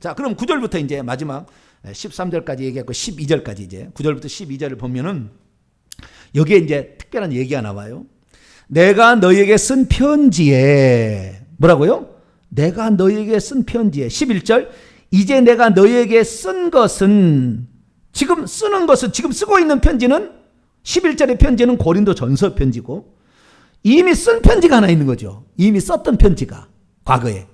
자, 그럼 9절부터 이제 마지막 13절까지 얘기하고 12절까지 이제 9절부터 12절을 보면은 여기에 이제 특별한 얘기가 나와요. 내가 너에게 쓴 편지에 뭐라고요? 내가 너에게 쓴 편지에 11절 이제 내가 너에게 쓴 것은 지금 쓰는 것은 지금 쓰고 있는 편지는 11절의 편지는 고린도 전서 편지고 이미 쓴 편지가 하나 있는 거죠. 이미 썼던 편지가 과거에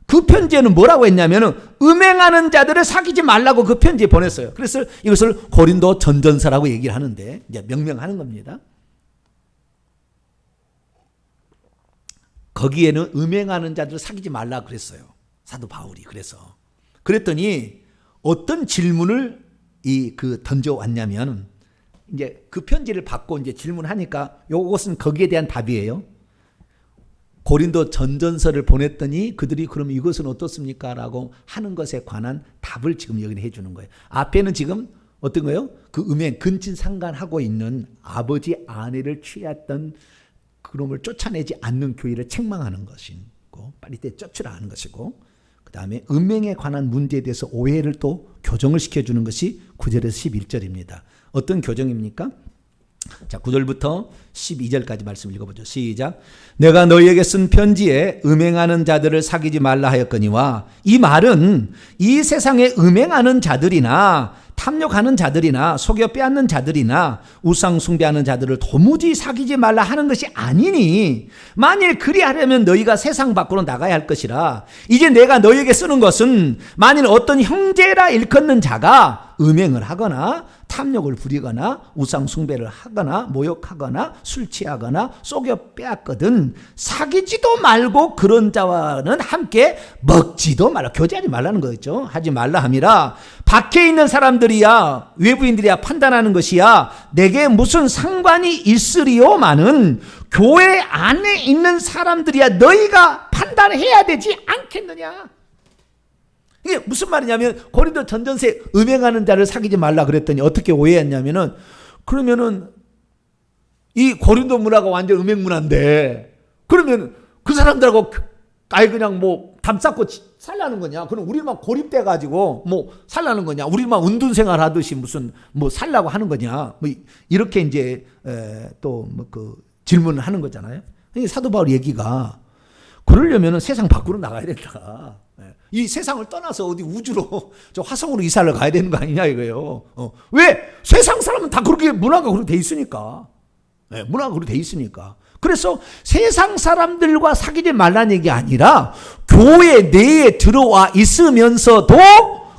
그 편지에는 뭐라고 했냐면은 음행하는 자들을 사귀지 말라고 그 편지에 보냈어요. 그래서 이것을 고린도 전전서라고 얘기를 하는데 이제 명명하는 겁니다. 거기에는 음행하는 자들을 사귀지 말라 그랬어요. 사도 바울이 그랬더니 어떤 질문을 던져왔냐면 이제 그 편지를 받고 이제 질문하니까 이것은 거기에 대한 답이에요. 고린도 전전서를 보냈더니 그들이 그럼 이것은 어떻습니까? 라고 하는 것에 관한 답을 지금 여기는 해주는 거예요. 앞에는 지금 어떤 거예요? 그 음행, 근친상간하고 있는 아버지 아내를 취했던 그놈을 쫓아내지 않는 교회를 책망하는 것이고 빨리 쫓으라 하는 것이고 그 다음에 음행에 관한 문제에 대해서 오해를 또 교정을 시켜주는 것이 9절에서 11절입니다. 어떤 교정입니까? 자, 9절부터 12절까지 말씀 읽어보죠. 시작. 내가 너희에게 쓴 편지에 음행하는 자들을 사귀지 말라 하였거니와 이 말은 이 세상에 음행하는 자들이나 탐욕하는 자들이나 속여 빼앗는 자들이나 우상 숭배하는 자들을 도무지 사귀지 말라 하는 것이 아니니 만일 그리하려면 너희가 세상 밖으로 나가야 할 것이라. 이제 내가 너희에게 쓰는 것은 만일 어떤 형제라 일컫는 자가 음행을 하거나 탐욕을 부리거나 우상 숭배를 하거나 모욕하거나 술 취하거나 속여 빼앗거든 사귀지도 말고 그런 자와는 함께 먹지도 말라. 교제하지 말라는 거죠. 하지 말라 함이라. 밖에 있는 사람들이야 외부인들이야 판단하는 것이야 내게 무슨 상관이 있으리요마는 교회 안에 있는 사람들이야 너희가 판단해야 되지 않겠느냐. 이게 무슨 말이냐면 고린도 전전서에 음행하는 자를 사귀지 말라 그랬더니 어떻게 오해했냐면은 그러면은 이 고린도 문화가 완전 음행 문화인데 그러면 그 사람들하고 아예 그냥 뭐 담쌓고 살라는 거냐? 그럼 우리만 고립돼 가지고 뭐 살라는 거냐? 우리만 은둔생활 하듯이 무슨 뭐 살라고 하는 거냐? 뭐 이렇게 이제 또 뭐 그 질문을 하는 거잖아요. 사도 바울 얘기가 그러려면은 세상 밖으로 나가야 된다. 이 세상을 떠나서 어디 우주로 저 화성으로 이사를 가야 되는 거 아니냐 이거예요. 왜? 세상 사람은 다 그렇게 문화가 그렇게 돼 있으니까. 문화가 그렇게 돼 있으니까. 그래서 세상 사람들과 사귀지 말라는 얘기 아니라 교회 내에 들어와 있으면서도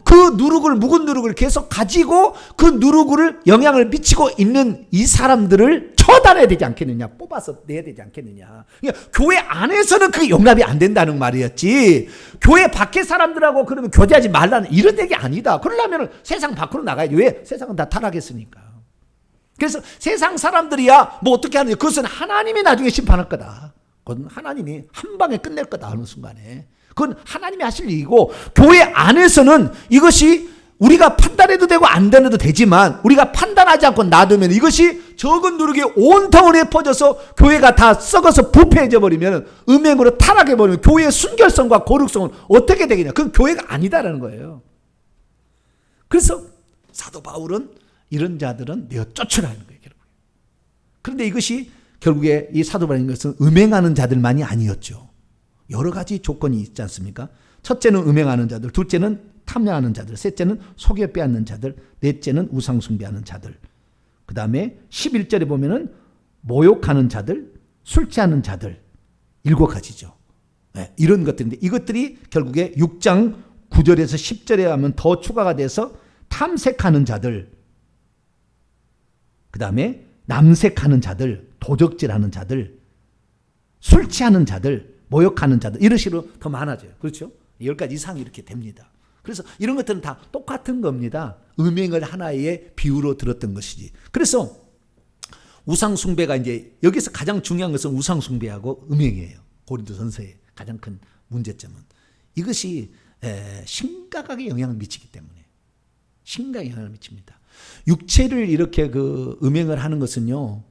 그 누룩을 묵은 누룩을 계속 가지고 그 누룩을 영향을 미치고 있는 이 사람들을 처단해야 되지 않겠느냐. 뽑아서 내야 되지 않겠느냐. 그러니까 교회 안에서는 그게 용납이 안 된다는 말이었지. 교회 밖에 사람들하고 그러면 교제하지 말라는 이런 얘기 아니다. 그러려면 세상 밖으로 나가야지. 왜? 세상은 다 타락했으니까. 그래서 세상 사람들이야 뭐 어떻게 하느냐. 그것은 하나님이 나중에 심판할 거다. 그건 하나님이 한 방에 끝낼 거다. 어느 순간에. 그건 하나님이 하실 일이고 교회 안에서는 이것이 우리가 판단해도 되고 안 되도 되지만 우리가 판단하지 않고 놔두면 이것이 적은 누룩이 온통을 퍼져서 교회가 다 썩어서 부패해져 버리면 음행으로 타락해 버리면 교회의 순결성과 거룩성은 어떻게 되겠냐. 그건 교회가 아니다라는 거예요. 그래서 사도 바울은 이런 자들은 내가 쫓으라는 거예요. 결국. 그런데 이것이 결국에 이 사도 바울인 것은 음행하는 자들만이 아니었죠. 여러 가지 조건이 있지 않습니까? 첫째는 음행하는 자들, 둘째는 탐욕하는 자들, 셋째는 속여 빼앗는 자들, 넷째는 우상 숭배하는 자들. 그 다음에 11절에 보면은 모욕하는 자들, 술 취하는 자들. 7가지죠. 네, 이런 것들인데 이것들이 결국에 6장 9절에서 10절에 하면 더 추가가 돼서 탐색하는 자들, 그 다음에 남색하는 자들, 도적질하는 자들, 술 취하는 자들, 모욕하는 자들 이런 식으로 더 많아져요. 그렇죠? 10가지 이상이 이렇게 됩니다. 그래서 이런 것들은 다 똑같은 겁니다. 음행을 하나의 비유로 들었던 것이지. 그래서 우상숭배가 이제 여기서 가장 중요한 것은 우상숭배하고 음행이에요. 고린도전서의 가장 큰 문제점은 이것이 심각하게 영향을 미치기 때문에 심각하게 영향을 미칩니다. 육체를 이렇게 그 음행을 하는 것은요,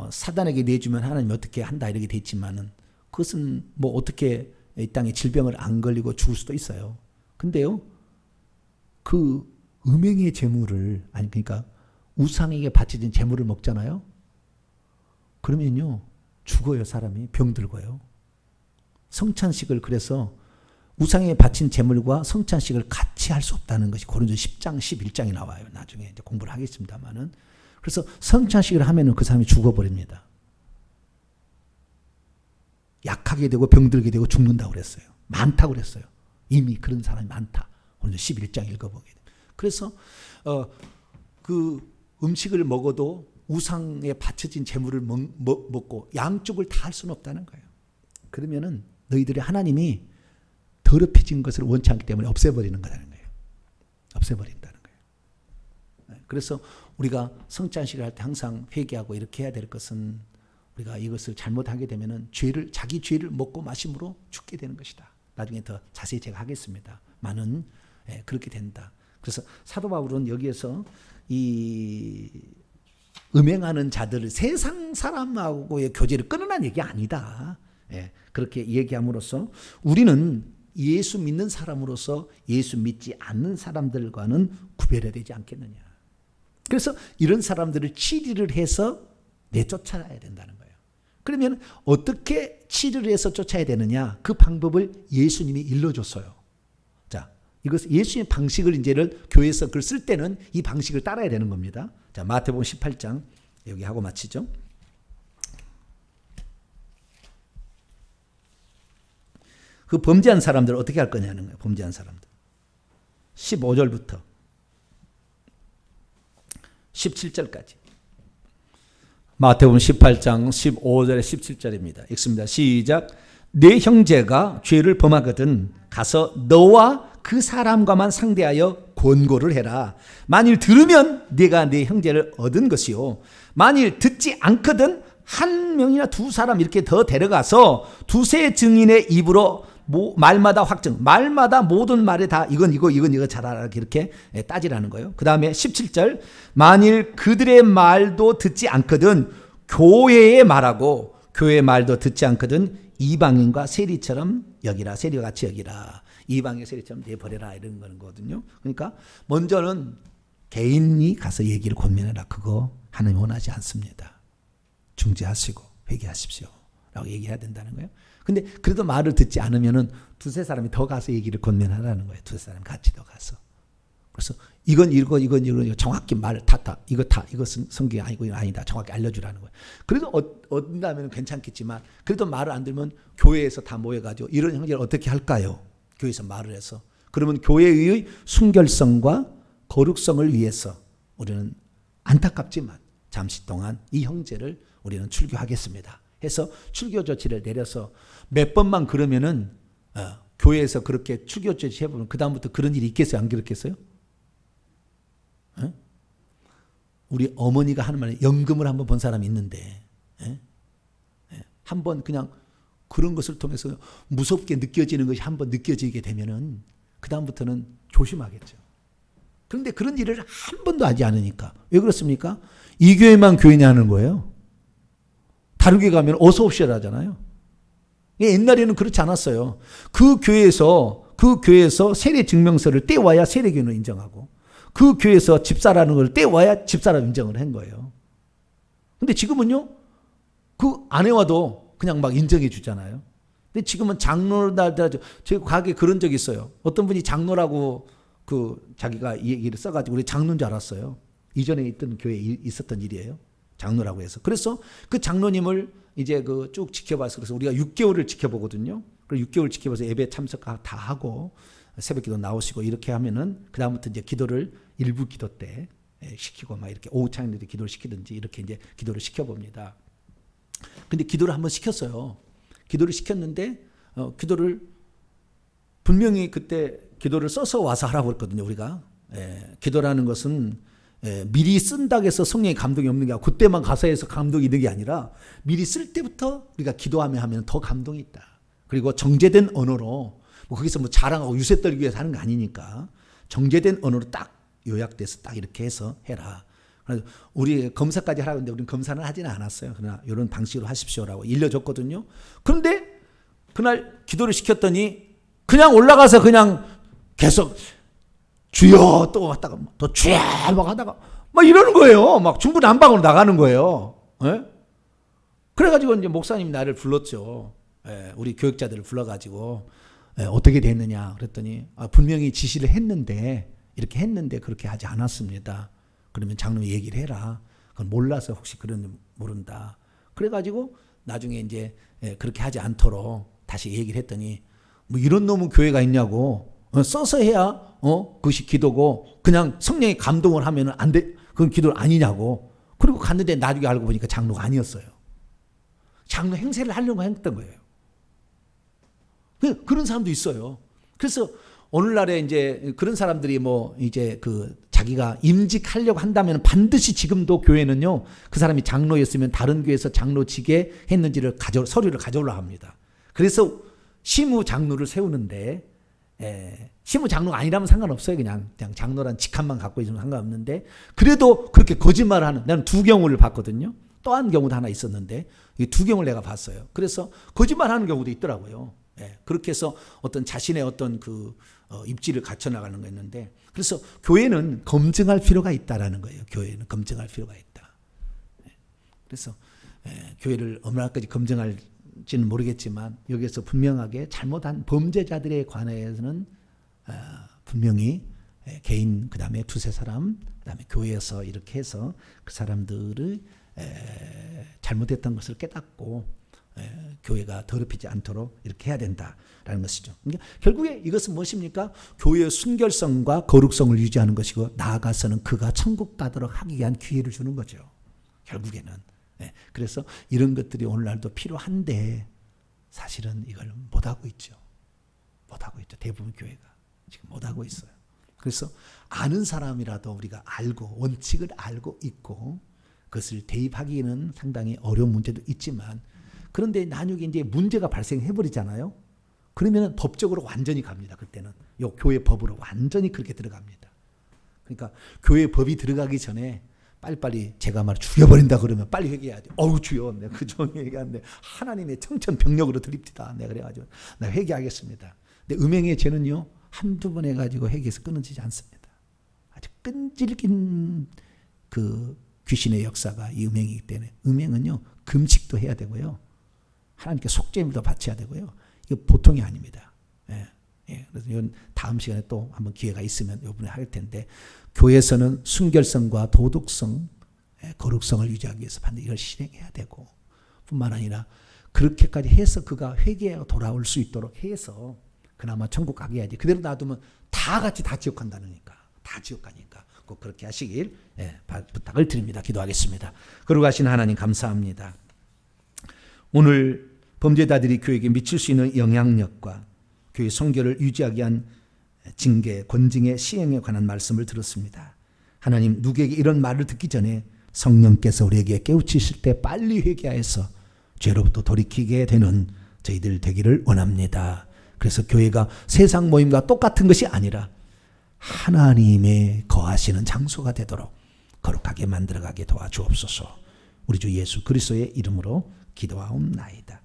사단에게 내주면 하나님 어떻게 한다 이렇게 돼 있지만은 그것은 뭐 어떻게 이 땅에 질병을 안 걸리고 죽을 수도 있어요. 근데요, 그 음행의 제물을, 아니 그러니까 우상에게 바쳐진 제물을 먹잖아요. 그러면요 죽어요. 사람이 병들고요. 성찬식을, 그래서 우상에 바친 제물과 성찬식을 같이 할 수 없다는 것이 고린도서 10장 11장에 나와요. 나중에 이제 공부를 하겠습니다만은. 그래서 성찬식을 하면은 그 사람이 죽어버립니다. 약하게 되고 병들게 되고 죽는다고 그랬어요. 많다고 그랬어요. 이미 그런 사람이 많다. 오늘 11장 읽어보게 돼요. 그래서 그 음식을 먹어도 우상에 바쳐진 제물을 먹고 양쪽을 다 할 수는 없다는 거예요. 그러면은 너희들이 하나님이 더럽혀진 것을 원치 않기 때문에 없애버리는 거라는 거예요. 없애버린다는 거예요. 그래서 우리가 성찬식을 할 때 항상 회개하고 이렇게 해야 될 것은, 우리가 이것을 잘못하게 되면은 자기 죄를 먹고 마심으로 죽게 되는 것이다. 나중에 더 자세히 제가 하겠습니다. 많은 그렇게 된다. 그래서 사도 바울은 여기에서 이 음행하는 자들을 세상 사람하고의 교제를 끊으라는 얘기 아니다. 그렇게 얘기함으로써 우리는 예수 믿는 사람으로서 예수 믿지 않는 사람들과는 구별해야 되지 않겠느냐. 그래서 이런 사람들을 치리를 해서 내쫓아야 된다는 거예요. 그러면 어떻게 치료를 해서 쫓아야 되느냐? 그 방법을 예수님이 일러줬어요. 자, 이것 예수님의 방식을 이제를 교회에서 그걸 쓸 때는 이 방식을 따라야 되는 겁니다. 자, 마태복음 18장 여기 하고 마치죠. 그 범죄한 사람들 어떻게 할 거냐는 거예요. 범죄한 사람들. 15절부터 17절까지. 마태복음 18장 15절에 17절입니다. 읽습니다. 시작. 네 형제가 죄를 범하거든 가서 너와 그 사람과만 상대하여 권고를 해라. 만일 들으면 네가 네 형제를 얻은 것이요. 만일 듣지 않거든 한 명이나 두 사람 이렇게 더 데려가서 두세 증인의 입으로 말마다 확정, 말마다 모든 말에 다 이건 이거 잘하라 이렇게 따지라는 거예요. 그 다음에 17절, 만일 그들의 말도 듣지 않거든 교회의 말하고 교회의 말도 듣지 않거든 이방인과 세리처럼 여기라. 세리와 같이 여기라. 이방의 세리처럼 내버려라 이런 거거든요. 그러니까 먼저는 개인이 가서 얘기를 권면해라. 그거 하나님 원하지 않습니다. 중지하시고 회개하십시오 라고 얘기해야 된다는 거예요. 근데 그래도 말을 듣지 않으면은 두세 사람이 더 가서 얘기를 권면하라는 거예요. 두세 사람 같이 더 가서. 그래서 이건 정확히 말을 이것은 성경이 아니고 이건 아니다. 정확히 알려주라는 거예요. 그래도 얻는다면 괜찮겠지만 그래도 말을 안 들으면 교회에서 다 모여가지고 이런 형제를 어떻게 할까요? 교회에서 말을 해서. 그러면 교회의 순결성과 거룩성을 위해서 우리는 안타깝지만 잠시 동안 이 형제를 우리는 출교하겠습니다. 해서 출교 조치를 내려서 몇 번만 그러면은 교회에서 그렇게 출교 조치 해보면 그 다음부터 그런 일이 있겠어요? 안 그렇겠어요? 우리 어머니가 하는 말은 연금을 한번 본 사람이 있는데 한번 그냥 그런 것을 통해서 무섭게 느껴지는 것이 한번 느껴지게 되면은 그 다음부터는 조심하겠죠. 그런데 그런 일을 한 번도 하지 않으니까 왜 그렇습니까? 이 교회만 교회냐 하는 거예요. 다른 교회 가면 어서 옵시라 하잖아요. 옛날에는 그렇지 않았어요. 그 교회에서 세례 증명서를 떼와야 세례교인을 인정하고 그 교회에서 집사라는 걸 떼와야 집사라고 인정을 한 거예요. 근데 지금은요, 그 안 해와도 그냥 막 인정해 주잖아요. 근데 지금은 장로다, 제 과거에 그런 적이 있어요. 어떤 분이 장로라고 자기가 이 얘기를 써가지고 우리 장로인 줄 알았어요. 이전에 있던 교회에 있었던 일이에요. 장로라고 해서. 그래서 그 장로님을 이제 쭉 지켜봐서 그래서 우리가 6개월을 지켜보거든요. 그리고 6개월 지켜봐서 예배 참석 다 하고 새벽 기도 나오시고 이렇게 하면은 그다음부터 이제 기도를 일부 기도 때 시키고 막 이렇게 오후 찬양때 기도를 시키든지 이렇게 이제 기도를 시켜봅니다. 근데 기도를 한번 시켰어요. 기도를 시켰는데 기도를 분명히 그때 기도를 써서 와서 하라고 했거든요. 우리가 기도라는 것은 미리 쓴다고 해서 성령의 감동이 없는 게 아니라 그때만 가서 해서 감동이 있는 게 아니라 미리 쓸 때부터 우리가 기도하면 더 감동이 있다. 그리고 정제된 언어로 거기서 자랑하고 유세 떨기 위해서 하는 거 아니니까 정제된 언어로 딱 요약돼서 딱 이렇게 해서 해라. 우리 검사까지 하라고 했는데 우리는 검사는 하지는 않았어요. 그러나 이런 방식으로 하십시오라고 일러줬거든요. 그런데 그날 기도를 시켰더니 그냥 올라가서 그냥 계속 주여 또 왔다가 또 주여 막 하다가 막 이러는 거예요. 막 중구난방으로 나가는 거예요. 예? 그래가지고 이제 목사님이 나를 불렀죠. 예, 우리 교육자들을 불러가지고 예, 어떻게 됐느냐 그랬더니 분명히 지시를 했는데 이렇게 했는데 그렇게 하지 않았습니다. 그러면 장로님 얘기를 해라. 그건 몰라서 혹시 그런 모른다. 그래가지고 나중에 이제 예, 그렇게 하지 않도록 다시 얘기를 했더니 뭐 이런 놈은 교회가 있냐고. 써서 해야 그것이 기도고 그냥 성령의 감동을 하면 안 돼. 그건 기도 아니냐고. 그리고 갔는데 나중에 알고 보니까 장로가 아니었어요. 장로 행세를 하려고 했던 거예요. 그런 사람도 있어요. 그래서 오늘날에 이제 그런 사람들이 뭐 이제 그 자기가 임직하려고 한다면 반드시 지금도 교회는요 그 사람이 장로였으면 다른 교회에서 장로직에 했는지를 서류를 가져오려고 합니다. 그래서 시무 장로를 세우는데 시무 장로가 아니라면 상관없어요. 그냥 장로란 직함만 갖고 있으면 상관없는데 그래도 그렇게 거짓말을 하는 나는 두 경우를 봤거든요. 또 한 경우도 하나 있었는데 이 두 경우를 내가 봤어요. 그래서 거짓말하는 경우도 있더라고요. 그렇게 해서 어떤 자신의 어떤 그 입지를 갖춰 나가는 거 있는데 그래서 교회는 검증할 필요가 있다라는 거예요. 교회는 검증할 필요가 있다. 그래서 교회를 얼마나까지 검증할지는 모르겠지만 여기에서 분명하게 잘못한 범죄자들에 관해서는 분명히 개인 그다음에 두세 사람 그다음에 교회에서 이렇게 해서 그 사람들을 잘못했던 것을 깨닫고 교회가 더럽히지 않도록 이렇게 해야 된다라는 것이죠. 그러니까 결국에 이것은 무엇입니까? 교회의 순결성과 거룩성을 유지하는 것이고 나아가서는 그가 천국 가도록 하기 위한 기회를 주는 거죠. 결국에는. 그래서 이런 것들이 오늘날도 필요한데 사실은 이걸 못하고 있죠. 못하고 있죠. 대부분 교회가 지금 못하고 있어요. 그래서 아는 사람이라도 우리가 알고 원칙을 알고 있고 그것을 대입하기는 상당히 어려운 문제도 있지만 그런데 나중에 이제 문제가 발생해 버리잖아요. 그러면 법적으로 완전히 갑니다. 그때는 요 교회 법으로 완전히 그렇게 들어갑니다. 그러니까 교회 법이 들어가기 전에 빨리빨리 제가 말 죽여버린다 그러면 빨리 회개해야 돼. 어우 주여, 내가 그 종이 얘기하는데 하나님의 청천벽력으로 드립디다. 내가 그래가지고 내가 회개하겠습니다. 근데 음행의 죄는요 한두 번 해가지고 회개해서 끊어지지 않습니다. 아주 끈질긴 그 귀신의 역사가 이 음행이기 때문에 음행은요 금식도 해야 되고요. 하나님께 속죄물도 바쳐야 되고요. 이거 보통이 아닙니다. 그래서 이건 다음 시간에 또 한번 기회가 있으면 이번에 할 텐데 교회에서는 순결성과 도덕성, 거룩성을 유지하기 위해서 반드시 이걸 실행해야 되고 뿐만 아니라 그렇게까지 해서 그가 회개하고 돌아올 수 있도록 해서 그나마 천국 가게 해야지. 그대로 놔두면 다 같이 다 지옥 간다니까. 다 지옥 가니까 꼭 그렇게 하시길 부탁을 드립니다. 기도하겠습니다. 거룩하신 하나님 감사합니다. 오늘 범죄자들이 교회에게 미칠 수 있는 영향력과 교회 성결을 유지하기 위한 징계, 권징의 시행에 관한 말씀을 들었습니다. 하나님 누구에게 이런 말을 듣기 전에 성령께서 우리에게 깨우치실 때 빨리 회개하여서 죄로부터 돌이키게 되는 저희들 되기를 원합니다. 그래서 교회가 세상 모임과 똑같은 것이 아니라 하나님의 거하시는 장소가 되도록 거룩하게 만들어가게 도와주옵소서. 우리 주 예수 그리스도의 이름으로 기도하옵나이다.